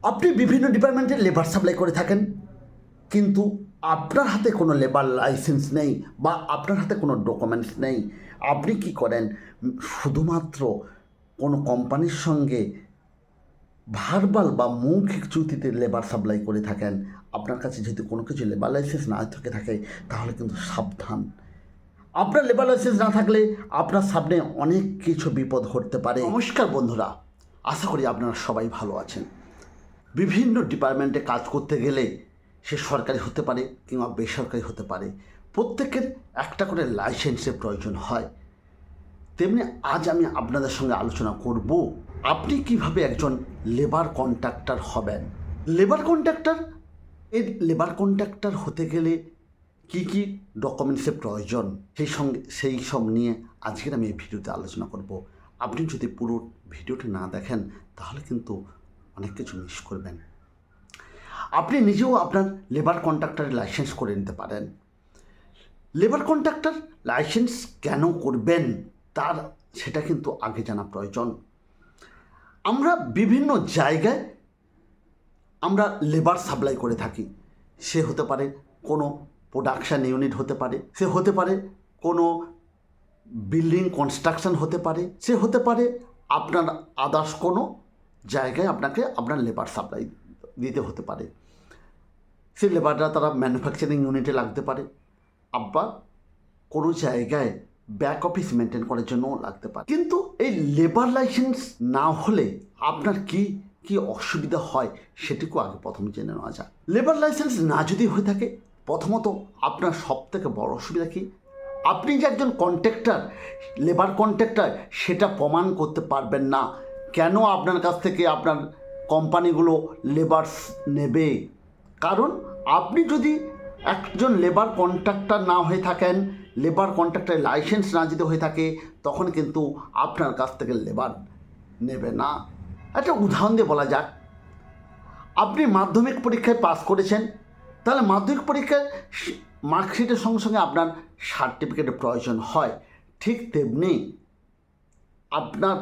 আপনি বিভিন্ন ডিপার্টমেন্টের লেবার সাপ্লাই করে থাকেন, কিন্তু আপনার হাতে কোনো লেবার লাইসেন্স নেই বা আপনার হাতে কোনো ডকুমেন্টস নেই। আপনি কি করেন? শুধুমাত্র কোনো কোম্পানির সঙ্গে ভার্বাল বা মৌখিক চুক্তিতে লেবার সাপ্লাই করে থাকেন। আপনার কাছে যদি কোনো কিছু লেবার লাইসেন্স না থেকে থাকে, তাহলে কিন্তু সাবধান। আপনার লেবার লাইসেন্স না থাকলে আপনার সামনে অনেক কিছু বিপদ ঘটতে পারে। নমস্কার বন্ধুরা, আশা করি আপনারা সবাই ভালো আছেন। বিভিন্ন ডিপার্টমেন্টে কাজ করতে গেলে সে সরকারি হতে পারে কিংবা বেসরকারি হতে পারে, প্রত্যেকের একটা করে লাইসেন্সের প্রয়োজন হয়। তেমনি আজ আমি আপনাদের সঙ্গে আলোচনা করব আপনি কিভাবে একজন লেবার কন্ট্রাক্টর হবেন। লেবার কন্ট্রাক্টর হতে গেলে কি কি ডকুমেন্টসের প্রয়োজন, সেই সব নিয়ে আজকের আমি এই ভিডিওতে আলোচনা করব। আপনি যদি পুরো ভিডিওটি না দেখেন তাহলে কিন্তু অনেক কিছু মিস করবেন। আপনি নিজেও আপনার লেবার কন্ট্রাক্টরের লাইসেন্স করে নিতে পারেন। লেবার কন্ট্রাক্টর লাইসেন্স কেন করবেন সেটা কিন্তু আগে জানা প্রয়োজন। আমরা বিভিন্ন জায়গায় আমরা লেবার সাপ্লাই করে থাকি। সে হতে পারে কোনো প্রোডাকশান ইউনিট হতে পারে, সে হতে পারে কোনো বিল্ডিং কনস্ট্রাকশন হতে পারে, সে হতে পারে আপনার আদার্স কোনো জায়গায় আপনাকে আপনার লেবার সাপ্লাই দিতে হতে পারে। সেই লেবাররা তারা ম্যানুফ্যাকচারিং ইউনিটে লাগতে পারে, আবার কোনো জায়গায় ব্যাক অফিস মেনটেন করার জন্যও লাগতে পারে। কিন্তু এই লেবার লাইসেন্স না হলে আপনার কি কি অসুবিধা হয় সেটুকু আগে প্রথমে জেনে নেওয়া যায়। লেবার লাইসেন্স না যদি হয়ে থাকে, প্রথমত আপনার সবথেকে বড় অসুবিধা কি? আপনি যে একজন কন্ট্রাক্টর, লেবার কন্ট্রাক্টর, সেটা প্রমাণ করতে পারবেন না। কেন আপনার কাছ থেকে আপনার কোম্পানিগুলো লেবার্স নেবে? কারণ আপনি যদি একজন লেবার কন্ট্রাক্টর না হয়ে থাকেন, লেবার কন্ট্রাক্টরের লাইসেন্স না যদি হয়ে থাকে, তখন কিন্তু আপনার কাছ থেকে লেবার নেবে না। একটা উদাহরণ দিয়ে বলা যাক, আপনি মাধ্যমিক পরীক্ষায় পাস করেছেন, তাহলে মাধ্যমিক পরীক্ষায় মার্কশিটের সঙ্গে সঙ্গে আপনার সার্টিফিকেটের প্রয়োজন হয়। ঠিক তেমনি আপনার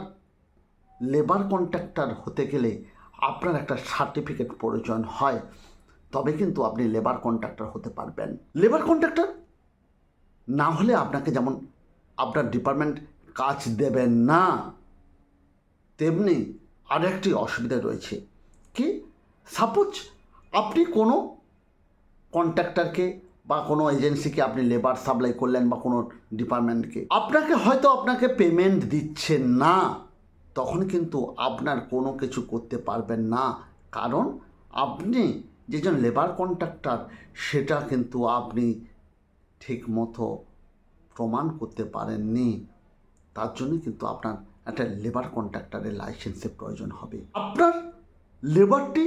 লেবার কন্ট্রাক্টর হতে গেলে আপনার একটা সার্টিফিকেট প্রয়োজন হয়, তবে কিন্তু আপনি লেবার কন্ট্রাক্টর হতে পারবেন। লেবার কন্ট্রাক্টর না হলে আপনাকে যেমন আপনার ডিপার্টমেন্ট কাজ দেবেন না, তেমনি আরেকটি অসুবিধা রয়েছে। কি? সাপোজ আপনি কোনো কন্ট্রাক্টরকে বা কোনো এজেন্সিকে আপনি লেবার সাপ্লাই করলেন বা কোনো ডিপার্টমেন্টকে, আপনাকে পেমেন্ট দিচ্ছে না, তখন কিন্তু আপনার কোনো কিছু করতে পারবেন না। কারণ আপনি যেজন লেবার কন্ট্রাক্টর, সেটা কিন্তু আপনি ঠিকমতো প্রমাণ করতে পারেননি। তার জন্য কিন্তু আপনার একটা লেবার কন্ট্রাক্টরের লাইসেন্সের প্রয়োজন হবে। আপনার লেবারটি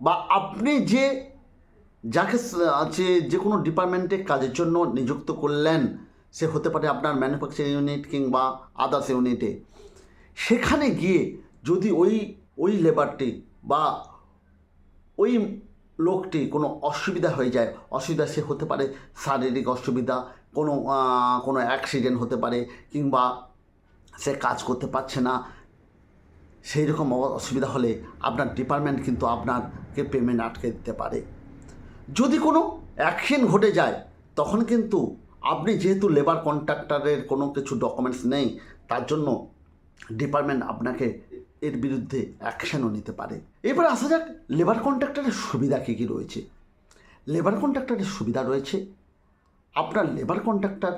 বা আপনি যাকে আছে যে কোনো ডিপার্টমেন্টে কাজের জন্য নিযুক্ত করলেন, সে হতে পারে আপনার ম্যানুফ্যাকচারিং ইউনিট কিংবা আদার্স ইউনিটে, সেখানে গিয়ে যদি ওই লেবারটি বা ওই লোকটি কোনো অসুবিধা হয়ে যায়, সে হতে পারে শারীরিক অসুবিধা, কোনো অ্যাক্সিডেন্ট হতে পারে, কিংবা সে কাজ করতে পারছে না, সেই রকম অসুবিধা হলে আপনার ডিপার্টমেন্ট কিন্তু আপনাকে পেমেন্ট আটকে দিতে পারে। যদি কোনো অ্যাকশন ঘটে যায়, তখন কিন্তু আপনি যেহেতু লেবার কন্ট্রাক্টরের কোনো কিছু ডকুমেন্টস নেই, তার জন্য ডিপার্টমেন্ট আপনাকে এর বিরুদ্ধে অ্যাকশনও নিতে পারে। এবার আসা যাক লেবার কন্ট্রাক্টরের সুবিধা কী কী রয়েছে। লেবার কন্ট্রাক্টরের সুবিধা রয়েছে, আপনার লেবার কন্ট্রাক্টর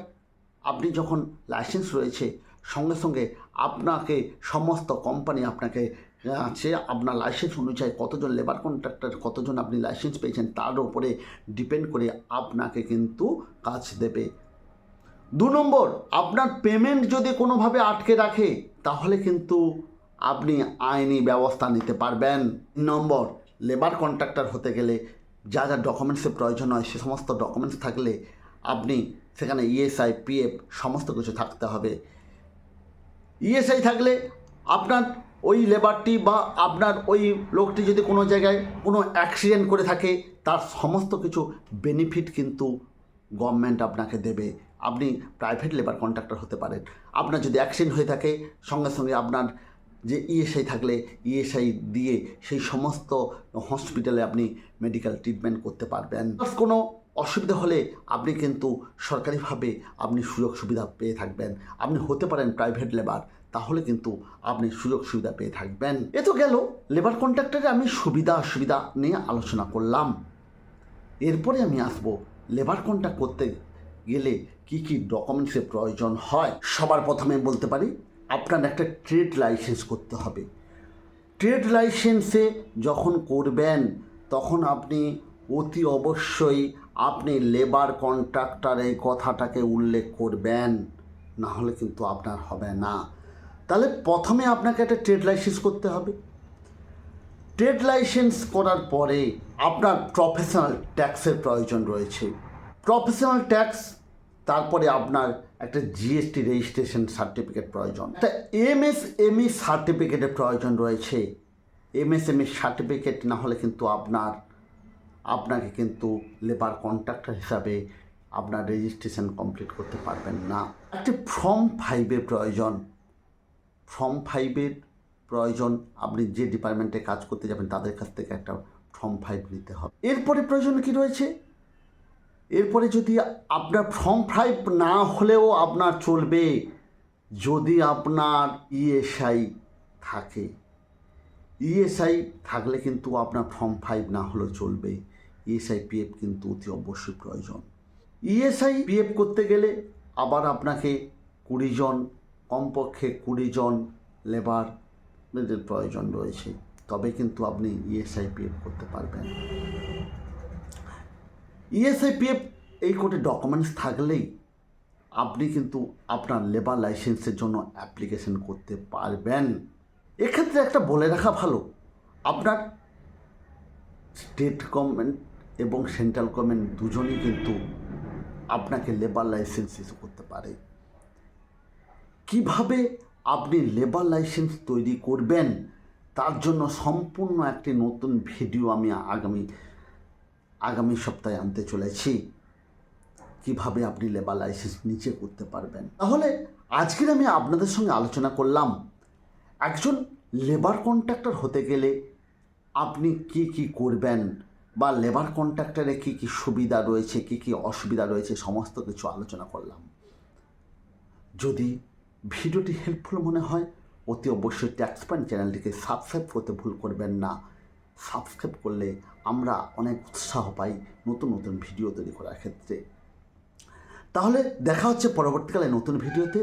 আপনি যখন লাইসেন্স রয়েছে, সঙ্গে সঙ্গে আপনাকে সমস্ত কোম্পানি আপনাকে আপনার লাইসেন্স অনুযায়ী কতজন লেবার কন্ট্রাক্টর, কতজন আপনি লাইসেন্স পেয়েছেন, তার উপরে ডিপেন্ড করে আপনাকে কিন্তু কাজ দেবে। 2 নম্বর, আপনার পেমেন্ট যদি কোনোভাবে আটকে রাখে, তাহলে কিন্তু আপনি আইনি ব্যবস্থা নিতে পারবেন। 3 নম্বর, লেবার কন্ট্রাক্টর হতে গেলে যা যা ডকুমেন্টসের প্রয়োজন হয়, সে সমস্ত ডকুমেন্টস থাকলে আপনি সেখানে ইএসআই, পিএফ সমস্ত কিছু থাকতে হবে। ইএসআই থাকলে আপনার ওই লেবারটি বা আপনার ওই লোকটি যদি কোনো জায়গায় কোনো অ্যাক্সিডেন্ট করে থাকে, তার সমস্ত কিছু বেনিফিট কিন্তু গভর্নমেন্ট আপনাকে দেবে। আপনি প্রাইভেট লেবার কন্ট্রাক্টর হতে পারেন। আপনার যদি অ্যাক্সিডেন্ট হয়ে থাকে, সঙ্গে সঙ্গে আপনার যে ইএসআই থাকলে ইএসআই দিয়ে সেই সমস্ত হসপিটালে আপনি মেডিকেল ট্রিটমেন্ট করতে পারবেন। কোনো অসুবিধা হলে আপনি কিন্তু সরকারিভাবে আপনি সুযোগ সুবিধা পেয়ে থাকবেন। আপনি হতে পারেন প্রাইভেট লেবার, তাহলে কিন্তু আপনি সুযোগ সুবিধা পেয়ে থাকবেন। এ তো গেল লেবার কন্ট্রাক্টরে আমি সুবিধা অসুবিধা নিয়ে আলোচনা করলাম। এরপরে আমি আসব লেবার কন্ট্রাক্ট করতে গেলে কি কি ডকুমেন্টসের প্রয়োজন হয়। সবার প্রথমে বলতে পারি আপনার একটা ট্রেড লাইসেন্স করতে হবে। ট্রেড লাইসেন্সে যখন করবেন তখন আপনি অতি অবশ্যই আপনি লেবার কন্ট্রাক্টর এই কথাটাকে উল্লেখ করবেন, না হলে কিন্তু আপনার হবে না। তাহলে প্রথমে আপনাকে একটা ট্রেড লাইসেন্স করতে হবে। ট্রেড লাইসেন্স করার পরে আপনার প্রফেশনাল ট্যাক্সের প্রয়োজন রয়েছে। প্রফেশনাল ট্যাক্স, তারপরে আপনার একটা জিএসটি রেজিস্ট্রেশন সার্টিফিকেট প্রয়োজন, একটা এমএসএমই সার্টিফিকেটের প্রয়োজন রয়েছে। এমএসএমই সার্টিফিকেট না হলে কিন্তু আপনাকে কিন্তু লেবার কন্ট্রাক্টর হিসাবে আপনার রেজিস্ট্রেশন কমপ্লিট করতে পারবেন না। একটি ফর্ম 5-এর প্রয়োজন। ফর্ম 5-এর প্রয়োজন, আপনি যে ডিপার্টমেন্টে কাজ করতে যাবেন তাদের কাছ থেকে একটা ফর্ম 5 নিতে হবে। এরপরে প্রয়োজন কি রয়েছে? এরপরে যদি আপনার ফর্ম 5 না হলেও আপনার চলবে, যদি আপনার ইএসআই থাকে। ইএসআই থাকলে কিন্তু আপনার ফর্ম 5 না হলেও চলবে। ইএসআই পিএফ কিন্তু অতি অবশ্যই প্রয়োজন। ইএসআই পিএফ করতে গেলে আবার আপনাকে 20 জন, কমপক্ষে 20 জন লেবারদের প্রয়োজন রয়েছে, তবে কিন্তু আপনি ইএসআই পিএফ করতে পারবেন। ইএসআই পিএফ এই কোটি ডকুমেন্টস থাকলেই আপনি কিন্তু আপনার লেবার লাইসেন্সের জন্য অ্যাপ্লিকেশন করতে পারবেন। এক্ষেত্রে একটা বলে রাখা ভালো, আপনার স্টেট গভর্নমেন্ট এবং সেন্ট্রাল গভর্নমেন্ট দুজনই কিন্তু আপনাকে লেবার লাইসেন্স ইস্যু করতে পারে। কিভাবে আপনি লেবার লাইসেন্স তৈরি করবেন তার জন্য সম্পূর্ণ একটি নতুন ভিডিও আমি আগামী সপ্তাহে আনতে চলেছি, কিভাবে আপনি লেবার লাইসেন্স নিজে করতে পারবেন। তাহলে আজকের আমি আপনাদের সঙ্গে আলোচনা করলাম একজন লেবার কন্ট্রাক্টর হতে গেলে আপনি কি কি করবেন, বা লেবার কন্ট্রাক্টরে কি কি সুবিধা রয়েছে, কি কি অসুবিধা রয়েছে, সমস্ত কিছু আলোচনা করলাম। যদি ভিডিওটি হেল্পফুল মনে হয় অতি অবশ্যই ট্যাক্স পয়েন্ট চ্যানেলটিকে সাবস্ক্রাইব করতে ভুল করবেন না। সাবস্ক্রাইব করলে আমরা অনেক উৎসাহ পাই নতুন নতুন ভিডিও তৈরি করার ক্ষেত্রে। তাহলে দেখা হচ্ছে পরবর্তীকালে নতুন ভিডিওতে।